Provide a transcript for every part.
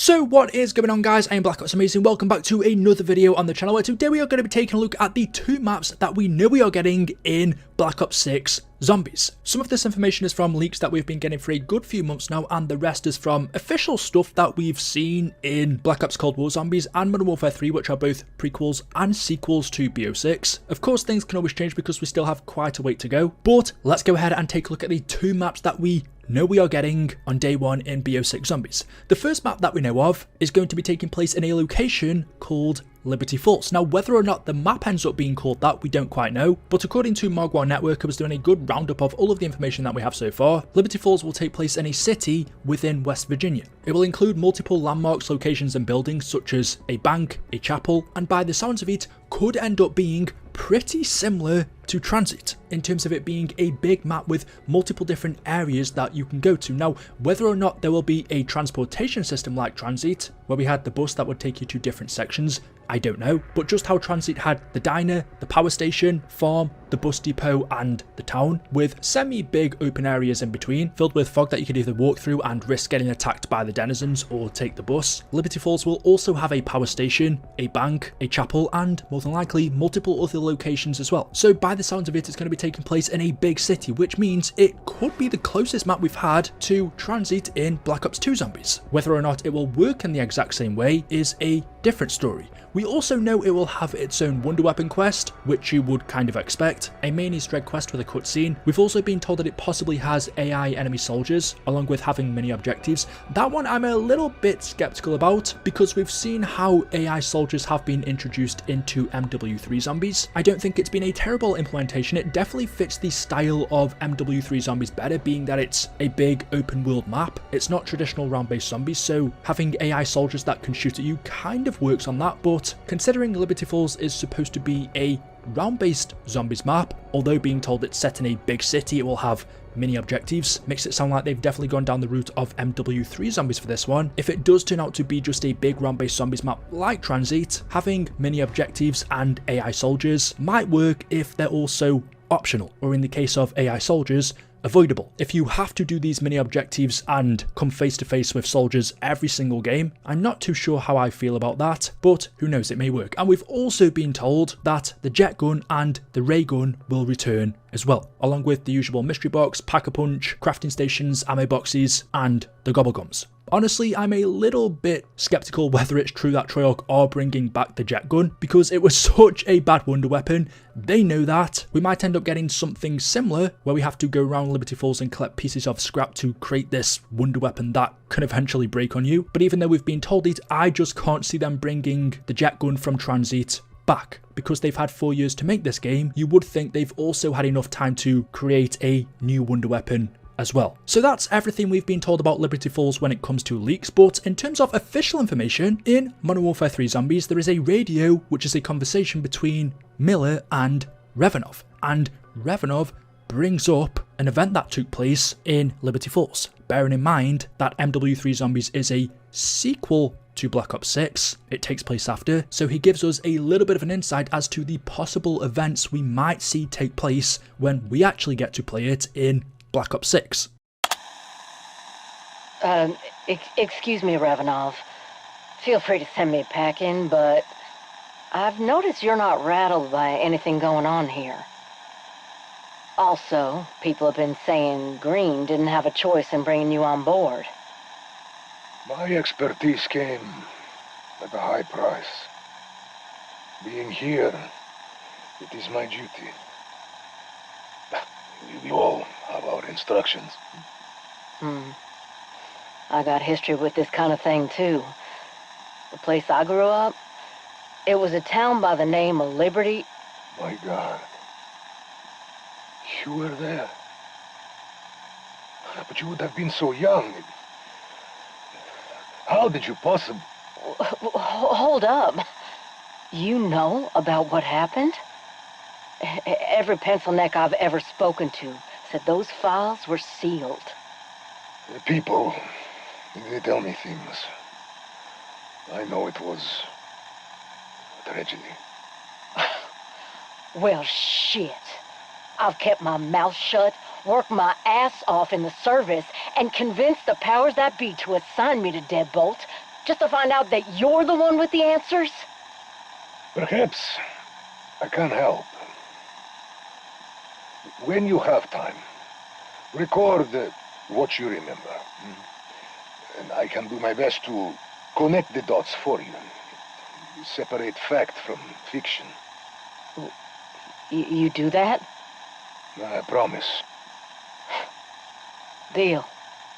So what is going on, guys? I am Black Ops Amazing. Welcome back to another video on the channel where today we are going to be taking a look at the two maps that we know we are getting in Black Ops 6 Zombies. Some of this information is from leaks that we've been getting for a good few months now, and the rest is from official stuff that we've seen in Black Ops Cold War Zombies and Modern Warfare 3, which are both prequels and sequels to BO6. Of course, things can always change because we still have quite a way to go, but let's go ahead and take a look at the two maps that we know we are getting on day one in BO6 Zombies. The first map that we know of is going to be taking place in a location called Liberty Falls. Now, whether or not the map ends up being called that, we don't quite know, but according to Mogwai Network, who was doing a good roundup of all of the information that we have so far, Liberty Falls will take place in a city within West Virginia. It will include multiple landmarks, locations and buildings such as a bank, a chapel, and by the sounds of it, could end up being pretty similar to Transit in terms of it being a big map with multiple different areas that you can go to. Now, whether or not there will be a transportation system like Transit, where we had the bus that would take you to different sections, I don't know, but just how Transit had the diner, the power station, farm, the bus depot and the town, with semi-big open areas in between, filled with fog that you could either walk through and risk getting attacked by the denizens or take the bus. Liberty Falls will also have a power station, a bank, a chapel and, more than likely, multiple other locations as well. So by the sounds of it, it's going to be taking place in a big city, which means it could be the closest map we've had to Transit in Black Ops 2 Zombies. Whether or not it will work in the exact same way is a different story. We also know it will have its own wonder weapon quest, which you would kind of expect, a main Easter egg quest with a cutscene. We've also been told that it possibly has AI enemy soldiers, along with having mini objectives. That one I'm a little bit skeptical about, because we've seen how AI soldiers have been introduced into MW3 Zombies. I don't think it's been a terrible implementation. It definitely fits the style of MW3 Zombies better, being that it's a big open world map. It's not traditional round-based zombies, so having AI soldiers that can shoot at you kind of works on that, but considering Liberty Falls is supposed to be a round-based zombies map, although being told it's set in a big city, it will have mini objectives, makes it sound like they've definitely gone down the route of MW3 Zombies for this one. If it does turn out to be just a big round-based zombies map like Transit, having mini objectives and AI soldiers might work if they're also optional, or in the case of AI soldiers, avoidable. If you have to do these mini objectives and come face to face with soldiers every single game, I'm not too sure how I feel about that, but who knows, it may work. And we've also been told that the jet gun and the ray gun will return as well, along with the usual mystery box, pack-a-punch, crafting stations, ammo boxes, and the gobblegums. Honestly, I'm a little bit skeptical whether it's true that Treyarch are bringing back the jet gun, because it was such a bad wonder weapon. They know that. We might end up getting something similar, where we have to go around Liberty Falls and collect pieces of scrap to create this wonder weapon that can eventually break on you. But even though we've been told it, I just can't see them bringing the jet gun from Transit back. Because they've had 4 years to make this game, you would think they've also had enough time to create a new wonder weapon as well. So that's everything we've been told about Liberty Falls when it comes to leaks, but in terms of official information, in Modern Warfare 3 Zombies, there is a radio which is a conversation between Miller and Revanov, and Revanov brings up an event that took place in Liberty Falls, bearing in mind that MW3 Zombies is a sequel to Black Ops 6, it takes place after, so he gives us a little bit of an insight as to the possible events we might see take place when we actually get to play it in Black Ops 6. Excuse me, Ravenov. Feel free to send me a pack in, but I've noticed you're not rattled by anything going on here. Also, people have been saying Green didn't have a choice in bringing you on board. My expertise came at a high price. Being here, it is my duty. We all have our instructions. I got history with this kind of thing, too. The place I grew up, it was a town by the name of Liberty. My God. You were there. But you would have been so young. How did you possibly... Hold up. You know about what happened? Every pencil neck I've ever spoken to said those files were sealed. The people, they tell me things. I know it was a tragedy. Well, shit. I've kept my mouth shut, worked my ass off in the service, and convinced the powers that be to assign me to Deadbolt. just to find out that you're the one with the answers? Perhaps I can help. When you have time, record what you remember. And I can do my best to connect the dots for you. Separate fact from fiction. You do that? I promise. Deal.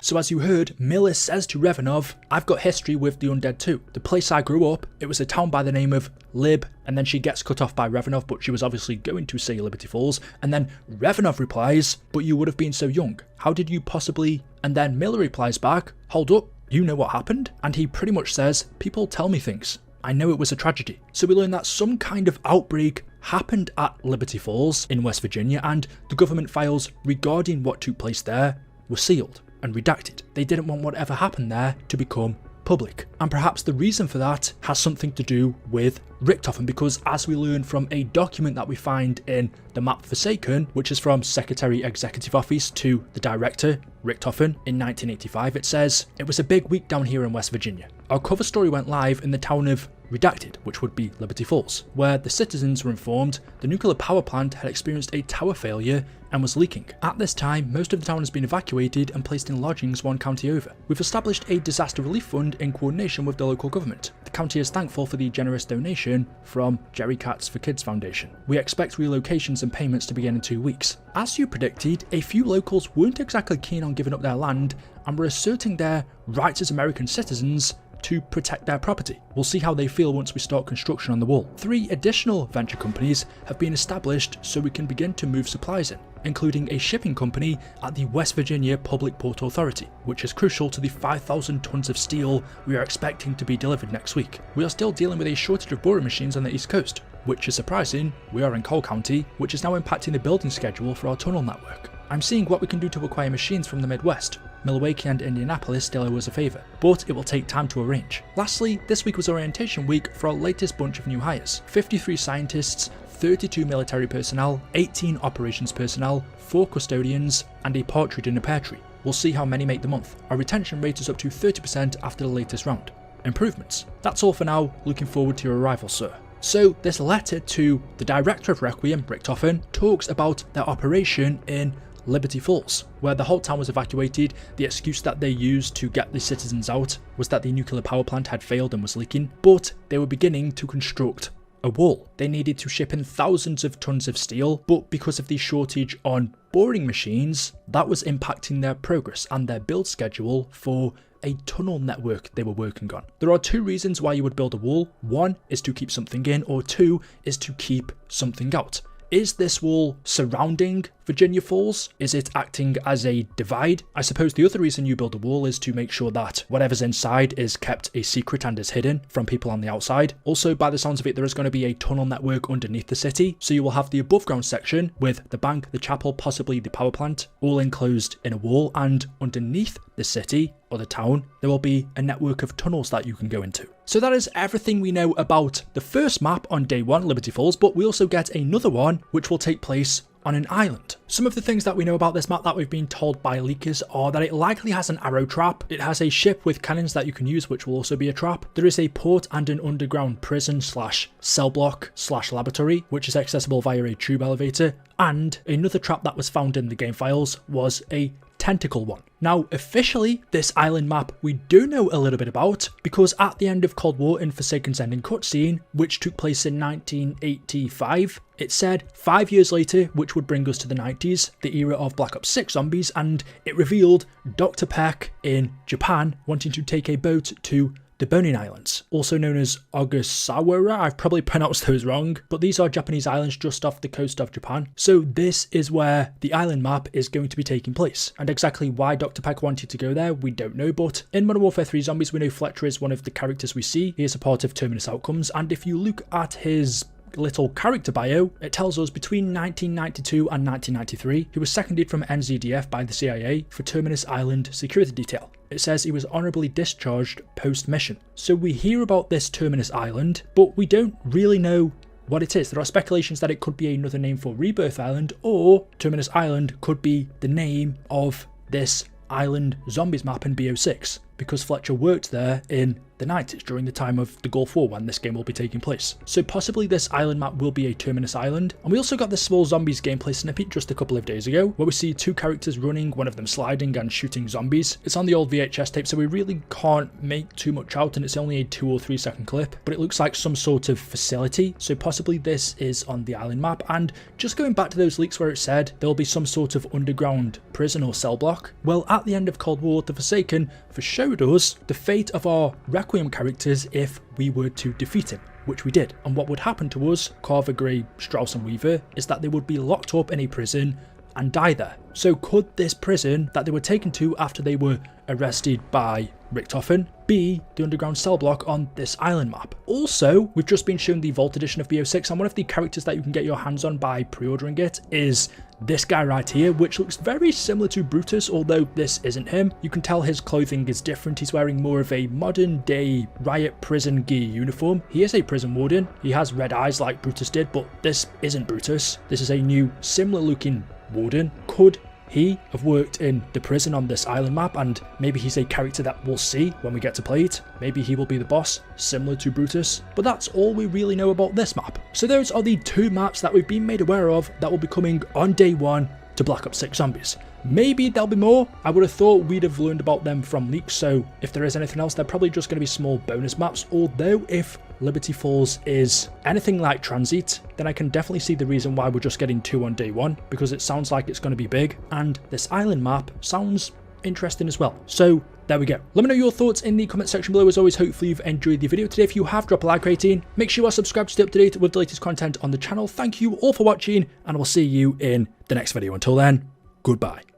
So as you heard, Miller says to Revanov, I've got history with the undead too. The place I grew up, it was a town by the name of Lib, and then she gets cut off by Revanov, but she was obviously going to say Liberty Falls, and then Revanov replies, but you would have been so young. How did you possibly? And then Miller replies back, hold up, you know what happened? And he pretty much says, people tell me things. I know it was a tragedy. So we learn that some kind of outbreak happened at Liberty Falls in West Virginia, and the government files regarding what took place there were sealed and redacted. They didn't want whatever happened there to become public. And perhaps the reason for that has something to do with Richtofen, because as we learn from a document that we find in the map Forsaken, which is from Secretary Executive Office to the Director, Richtofen, in 1985, it says, it was a big week down here in West Virginia. Our cover story went live in the town of Redacted, which would be Liberty Falls, where the citizens were informed the nuclear power plant had experienced a tower failure and was leaking. At this time, most of the town has been evacuated and placed in lodgings one county over. We've established a disaster relief fund in coordination with the local government. The county is thankful for the generous donation from Jerry Katz for Kids Foundation. We expect relocations and payments to begin in 2 weeks. As you predicted, a few locals weren't exactly keen on giving up their land and were asserting their rights as American citizens to protect their property. We'll see how they feel once we start construction on the wall. 3 additional venture companies have been established so we can begin to move supplies in, including a shipping company at the West Virginia Public Port Authority, which is crucial to the 5,000 tons of steel we are expecting to be delivered next week. We are still dealing with a shortage of boring machines on the East Coast, which is surprising. We are in Cole County, which is now impacting the building schedule for our tunnel network. I'm seeing what we can do to acquire machines from the Midwest. Milwaukee and Indianapolis still owe us a favour, but it will take time to arrange. Lastly, this week was orientation week for our latest bunch of new hires. 53 scientists, 32 military personnel, 18 operations personnel, 4 custodians, and a partridge in a pear tree. We'll see how many make the month. Our retention rate is up to 30% after the latest round. Improvements. That's all for now, looking forward to your arrival, sir. So this letter to the director of Requiem, Richtofen, talks about their operation in Liberty Falls, where the whole town was evacuated. The excuse that they used to get the citizens out was that the nuclear power plant had failed and was leaking, but they were beginning to construct a wall. They needed to ship in thousands of tons of steel, but because of the shortage on boring machines, that was impacting their progress and their build schedule for a tunnel network they were working on. There are 2 reasons why you would build a wall. 1 is to keep something in, or 2 is to keep something out. Is this wall surrounding Virginia Falls? Is it acting as a divide? I suppose the other reason you build a wall is to make sure that whatever's inside is kept a secret and is hidden from people on the outside. Also, by the sounds of it, there is going to be a tunnel network underneath the city, so you will have the above ground section with the bank, the chapel, possibly the power plant, all enclosed in a wall, and underneath the city or the town, there will be a network of tunnels that you can go into. So that is everything we know about the first map on day 1, Liberty Falls, but we also get another one which will take place on an island. Some of the things that we know about this map that we've been told by leakers are that it likely has an arrow trap, it has a ship with cannons that you can use, which will also be a trap. There is a port and an underground prison / cell block / laboratory, which is accessible via a tube elevator, and another trap that was found in the game files was a tentacle one. Now, officially, this island map we do know a little bit about, because at the end of Cold War in Forsaken's ending cutscene, which took place in 1985, it said 5 years later, which would bring us to the 90s, the era of Black Ops 6 zombies, and it revealed Dr. Peck in Japan wanting to take a boat to the Bonin Islands, also known as Ogasawara. I've probably pronounced those wrong, but these are Japanese islands just off the coast of Japan. So this is where the island map is going to be taking place. And exactly why Dr. Peck wanted to go there, we don't know, but in Modern Warfare 3 Zombies, we know Fletcher is one of the characters we see. He is a part of Terminus Outcomes, and if you look at his little character bio, it tells us between 1992 and 1993, he was seconded from NZDF by the CIA for Terminus Island security detail. It says he was honorably discharged post-mission. So we hear about this Terminus Island, but we don't really know what it is. There are speculations that it could be another name for Rebirth Island, or Terminus Island could be the name of this island zombies map in BO6, because Fletcher worked there in the 90s, during the time of the Gulf War when this game will be taking place. So possibly this island map will be a terminus island. And we also got this small zombies gameplay snippet just a couple of days ago, where we see two characters running, one of them sliding and shooting zombies. It's on the old VHS tape, so we really can't make too much out, and it's only a 2 or 3 second clip, but it looks like some sort of facility. So possibly this is on the island map. And just going back to those leaks where it said there'll be some sort of underground prison or cell block, well, at the end of Cold War, the Forsaken foreshowed us the fate of our Requiem characters if we were to defeat him, which we did. And what would happen to us, Carver, Gray, Strauss and Weaver, is that they would be locked up in a prison and die there. So could this prison that they were taken to after they were arrested by Richtofen be the underground cell block on this island map? Also, we've just been shown the Vault edition of BO6, and one of the characters that you can get your hands on by pre-ordering it is this guy right here, which looks very similar to Brutus, although this isn't him. You can tell his clothing is different. He's wearing more of a modern day riot prison gear uniform. He is a prison warden. He has red eyes like Brutus did, but this isn't Brutus. This is a new similar looking warden. Could he have worked in the prison on this island map, and maybe he's a character that we'll see when we get to play it? Maybe he will be the boss, similar to Brutus. But that's all we really know about this map. So those are the 2 maps that we've been made aware of that will be coming on day 1 to Black Ops 6 Zombies. Maybe there'll be more. I would have thought we'd have learned about them from leaks, so if there is anything else, they're probably just going to be small bonus maps. Although if Liberty Falls is anything like Transit, then I can definitely see the reason why we're just getting 2 on day 1, because it sounds like it's going to be big, and this island map sounds interesting as well. So there we go. Let me know your thoughts in the comment section below. As always, hopefully you've enjoyed the video today. If you have, drop a like rating. Make sure you are subscribed to stay up to date with the latest content on the channel. Thank you all for watching, and I will see you in the next video. Until then, goodbye.